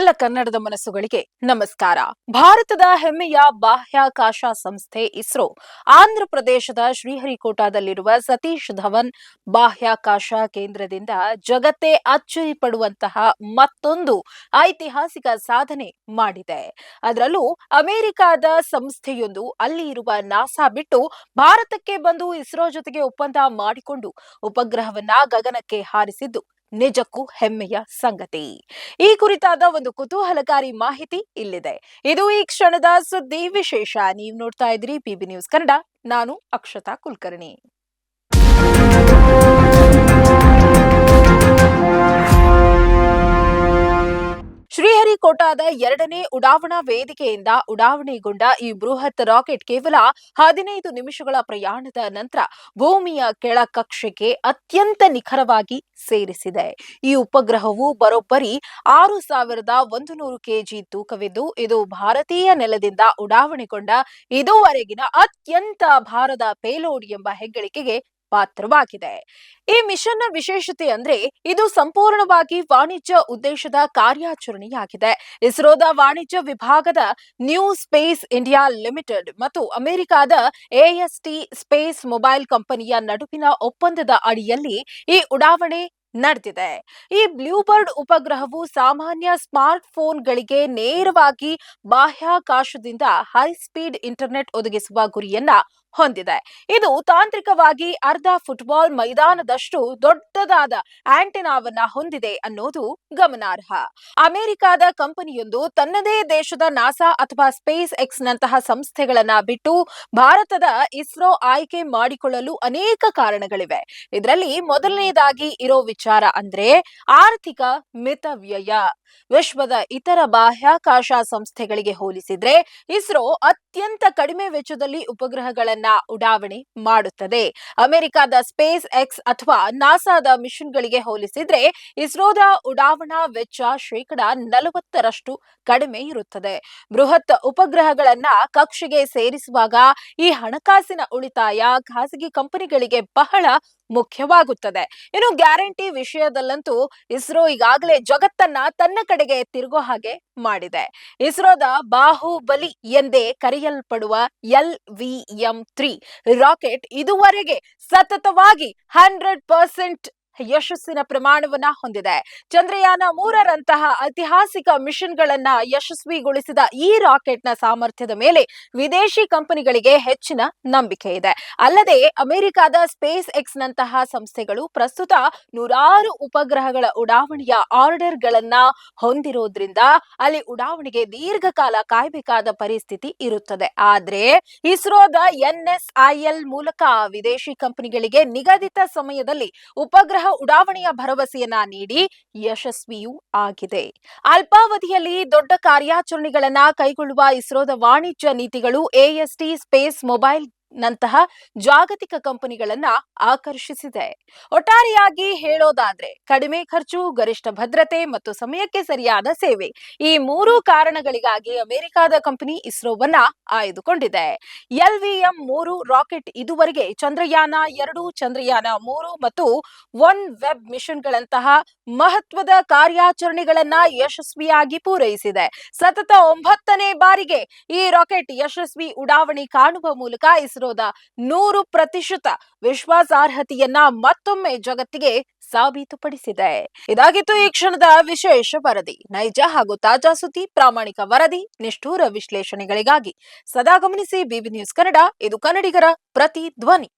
ಎಲ್ಲ ಕನ್ನಡದ ಮನಸ್ಸುಗಳಿಗೆ ನಮಸ್ಕಾರ. ಭಾರತದ ಹೆಮ್ಮೆಯ ಬಾಹ್ಯಾಕಾಶ ಸಂಸ್ಥೆ ಇಸ್ರೋ ಆಂಧ್ರ ಪ್ರದೇಶದ ಶ್ರೀಹರಿಕೋಟಾದಲ್ಲಿರುವ ಸತೀಶ್ ಧವನ್ ಬಾಹ್ಯಾಕಾಶ ಕೇಂದ್ರದಿಂದ ಜಗತ್ತೇ ಅಚ್ಚರಿ ಪಡುವಂತಹ ಮತ್ತೊಂದು ಐತಿಹಾಸಿಕ ಸಾಧನೆ ಮಾಡಿದೆ. ಅದರಲ್ಲೂ ಅಮೆರಿಕದ ಸಂಸ್ಥೆಯೊಂದು ಅಲ್ಲಿ ಇರುವ ನಾಸಾ ಬಿಟ್ಟು ಭಾರತಕ್ಕೆ ಬಂದು ಇಸ್ರೋ ಜೊತೆಗೆ ಒಪ್ಪಂದ ಮಾಡಿಕೊಂಡು ಉಪಗ್ರಹವನ್ನ ಗಗನಕ್ಕೆ ಹಾರಿಸಿದ್ದು ನಿಜಕ್ಕೂ ಹೆಮ್ಮೆಯ ಸಂಗತಿ. ಈ ಕುರಿತಾದ ಒಂದು ಕುತೂಹಲಕಾರಿ ಮಾಹಿತಿ ಇಲ್ಲಿದೆ. ಇದು ಈ ಕ್ಷಣದ ಸುದ್ದಿ ವಿಶೇಷ. ನೀವು ನೋಡ್ತಾ ಇದ್ದೀರಿ ಪಿಬಿ ನ್ಯೂಸ್ ಕನ್ನಡ. ನಾನು ಅಕ್ಷತಾ ಕುಲಕರ್ಣಿ. ಶ್ರೀಹರಿಕೋಟಾದ ಎರಡನೇ ಉಡಾವಣಾ ವೇದಿಕೆಯಿಂದ ಉಡಾವಣೆಗೊಂಡ ಈ ಬೃಹತ್ ರಾಕೆಟ್ ಕೇವಲ 15 ನಿಮಿಷಗಳ ಪ್ರಯಾಣದ ನಂತರ ಭೂಮಿಯ ಕೆಳ ಕಕ್ಷೆಗೆ ಅತ್ಯಂತ ನಿಖರವಾಗಿ ಸೇರಿಸಿದೆ. ಈ ಉಪಗ್ರಹವು ಬರೋಬ್ಬರಿ 6100 ಕೆಜಿ ತೂಕವಿದ್ದು ಇದು ಭಾರತೀಯ ನೆಲದಿಂದ ಉಡಾವಣೆಗೊಂಡ ಇದುವರೆಗಿನ ಅತ್ಯಂತ ಭಾರದ ಪೇಲೋಡ್ ಎಂಬ ಹೆಗ್ಗಳಿಕೆಗೆ ಪಾತ್ರವಾಗಿದೆ. ಈ ಮಿಷನ್ನ ವಿಶೇಷತೆ ಅಂದ್ರೆ ಇದು ಸಂಪೂರ್ಣವಾಗಿ ವಾಣಿಜ್ಯ ಉದ್ದೇಶದ ಕಾರ್ಯಾಚರಣೆಯಾಗಿದೆ. ಇಸ್ರೋದ ವಾಣಿಜ್ಯ ವಿಭಾಗದ ನ್ಯೂ ಸ್ಪೇಸ್ ಇಂಡಿಯಾ ಲಿಮಿಟೆಡ್ ಮತ್ತು ಅಮೆರಿಕದ ಎಎಸ್ಟಿ ಸ್ಪೇಸ್ ಮೊಬೈಲ್ ಕಂಪನಿಯ ನಡುವಿನ ಒಪ್ಪಂದದ ಅಡಿಯಲ್ಲಿ ಈ ಉಡಾವಣೆ ನಡೆದಿದೆ. ಈ ಬ್ಲೂಬರ್ಡ್ ಉಪಗ್ರಹವು ಸಾಮಾನ್ಯ ಸ್ಮಾರ್ಟ್ ಫೋನ್ಗಳಿಗೆ ನೇರವಾಗಿ ಬಾಹ್ಯಾಕಾಶದಿಂದ ಹೈ ಸ್ಪೀಡ್ ಇಂಟರ್ನೆಟ್ ಒದಗಿಸುವ ಗುರಿಯನ್ನ ಹೊಂದಿದೆ. ಇದು ತಾಂತ್ರಿಕವಾಗಿ ಅರ್ಧ ಫುಟ್ಬಾಲ್ ಮೈದಾನದಷ್ಟು ದೊಡ್ಡದಾದ ಆಂಟೆನಾವನ್ನ ಹೊಂದಿದೆ ಅನ್ನೋದು ಗಮನಾರ್ಹ. ಅಮೆರಿಕದ ಕಂಪನಿಯೊಂದು ತನ್ನದೇ ದೇಶದ ನಾಸಾ ಅಥವಾ ಸ್ಪೇಸ್ ಎಕ್ಸ್ ನಂತಹ ಸಂಸ್ಥೆಗಳನ್ನ ಬಿಟ್ಟು ಭಾರತದ ಇಸ್ರೋ ಆಯ್ಕೆ ಮಾಡಿಕೊಳ್ಳಲು ಅನೇಕ ಕಾರಣಗಳಿವೆ. ಇದರಲ್ಲಿ ಮೊದಲನೇದಾಗಿ ಇರೋ ವಿಚಾರ ಅಂದ್ರೆ ಆರ್ಥಿಕ ಮಿತವ್ಯಯ. ವಿಶ್ವದ ಇತರ ಬಾಹ್ಯಾಕಾಶ ಸಂಸ್ಥೆಗಳಿಗೆ ಹೋಲಿಸಿದ್ರೆ ಇಸ್ರೋ ಅತ್ಯಂತ ಕಡಿಮೆ ವೆಚ್ಚದಲ್ಲಿ ಉಪಗ್ರಹಗಳನ್ನ ಉಡಾವಣೆ ಮಾಡುತ್ತದೆ. ಅಮೆರಿಕದ ಸ್ಪೇಸ್ ಎಕ್ಸ್ ಅಥವಾ ನಾಸಾದ ಮಿಷನ್ಗಳಿಗೆ ಹೋಲಿಸಿದ್ರೆ ಇಸ್ರೋದ ಉಡಾವಣಾ ವೆಚ್ಚ 40% ಕಡಿಮೆ ಇರುತ್ತದೆ. ಬೃಹತ್ ಉಪಗ್ರಹಗಳನ್ನ ಕಕ್ಷೆಗೆ ಸೇರಿಸುವಾಗ ಈ ಹಣಕಾಸಿನ ಉಳಿತಾಯ ಖಾಸಗಿ ಕಂಪನಿಗಳಿಗೆ ಬಹಳ ಮುಖ್ಯವಾಗುತ್ತದೆ. ಇನ್ನು ಗ್ಯಾರಂಟಿ ವಿಷಯದಲ್ಲಂತೂ ಇಸ್ರೋ ಈಗಾಗಲೇ ಜಗತ್ತನ್ನ ತನ್ನ ಕಡೆಗೆ ತಿರುಗೋ ಹಾಗೆ ಮಾಡಿದೆ. ಇಸ್ರೋದ ಬಾಹುಬಲಿ ಎಂದೇ ಕರೆಯಲ್ಪಡುವ LVM-3 ರಾಕೆಟ್ ಇದುವರೆಗೆ ಸತತವಾಗಿ 100% ಯಶಸ್ಸಿನ ಪ್ರಮಾಣವನ್ನ ಹೊಂದಿದೆ. ಚಂದ್ರಯಾನ 3ರಂತಹ ಐತಿಹಾಸಿಕ ಮಿಷನ್ಗಳನ್ನ ಯಶಸ್ವಿಗೊಳಿಸಿದ ಈ ರಾಕೆಟ್ನ ಸಾಮರ್ಥ್ಯದ ಮೇಲೆ ವಿದೇಶಿ ಕಂಪನಿಗಳಿಗೆ ಹೆಚ್ಚಿನ ನಂಬಿಕೆ ಇದೆ. ಅಲ್ಲದೆ ಅಮೆರಿಕದ ಸ್ಪೇಸ್ ಎಕ್ಸ್ ನಂತಹ ಸಂಸ್ಥೆಗಳು ಪ್ರಸ್ತುತ ನೂರಾರು ಉಪಗ್ರಹಗಳ ಉಡಾವಣೆಯ ಆರ್ಡರ್ಗಳನ್ನ ಹೊಂದಿರೋದ್ರಿಂದ ಅಲ್ಲಿ ಉಡಾವಣೆಗೆ ದೀರ್ಘಕಾಲ ಕಾಯಬೇಕಾದ ಪರಿಸ್ಥಿತಿ ಇರುತ್ತದೆ. ಆದ್ರೆ ಇಸ್ರೋದ NSIL ಮೂಲಕ ವಿದೇಶಿ ಕಂಪನಿಗಳಿಗೆ ನಿಗದಿತ ಸಮಯದಲ್ಲಿ ಉಪಗ್ರಹ ಉಡಾವಣೆಯ ಭರವಸೆಯನ್ನ ನೀಡಿ ಯಶಸ್ವಿಯೂ ಆಗಿದೆ. ಅಲ್ಪಾವಧಿಯಲ್ಲಿ ದೊಡ್ಡ ಕಾರ್ಯಾಚರಣೆಗಳನ್ನ ಕೈಗೊಳ್ಳುವ ಇಸ್ರೋದ ವಾಣಿಜ್ಯ ನೀತಿಗಳು ಎಎಸ್ಟಿ ಸ್ಪೇಸ್ ಮೊಬೈಲ್ ನಂತಹ ಜಾಗತಿಕ ಕಂಪನಿಗಳನ್ನ ಆಕರ್ಷಿಸಿದೆ. ಒಟ್ಟಾರೆಯಾಗಿ ಹೇಳೋದಾದ್ರೆ ಕಡಿಮೆ ಖರ್ಚು, ಗರಿಷ್ಠ ಭದ್ರತೆ ಮತ್ತು ಸಮಯಕ್ಕೆ ಸರಿಯಾದ ಸೇವೆ, ಈ 3 ಕಾರಣಗಳಿಗಾಗಿ ಅಮೆರಿಕದ ಕಂಪನಿ ಇಸ್ರೋವನ್ನ ಆಯ್ದುಕೊಂಡಿದೆ. LVM-3 ರಾಕೆಟ್ ಇದುವರೆಗೆ ಚಂದ್ರಯಾನ 2, ಚಂದ್ರಯಾನ 3 ಮತ್ತು ಒನ್ ವೆಬ್ ಮಿಷನ್ಗಳಂತಹ ಮಹತ್ವದ ಕಾರ್ಯಾಚರಣೆಗಳನ್ನ ಯಶಸ್ವಿಯಾಗಿ ಪೂರೈಸಿದೆ. ಸತತ 9ನೇ ಬಾರಿಗೆ ಈ ರಾಕೆಟ್ ಯಶಸ್ವಿ ಉಡಾವಣೆ ಕಾಣುವ ಮೂಲಕ ಇಸ್ರೋದ 100% ವಿಶ್ವಾಸಾರ್ಹತೆಯನ್ನ ಮತ್ತೊಮ್ಮೆ ಜಗತ್ತಿಗೆ ಸಾಬೀತುಪಡಿಸಿದೆ. ಇದಾಗಿತ್ತು ಈ ಕ್ಷಣದ ವಿಶೇಷ ವರದಿ. ನೈಜ ಹಾಗೂ ತಾಜಾ ಸುದ್ದಿ, ಪ್ರಾಮಾಣಿಕ ವರದಿ, ನಿಷ್ಠೂರ ವಿಶ್ಲೇಷಣೆಗಳಿಗಾಗಿ ಸದಾ ಗಮನಿಸಿ ಬಿಬಿ ನ್ಯೂಸ್ ಕನ್ನಡ. ಇದು ಕನ್ನಡಿಗರ ಪ್ರತಿ ಧ್ವನಿ.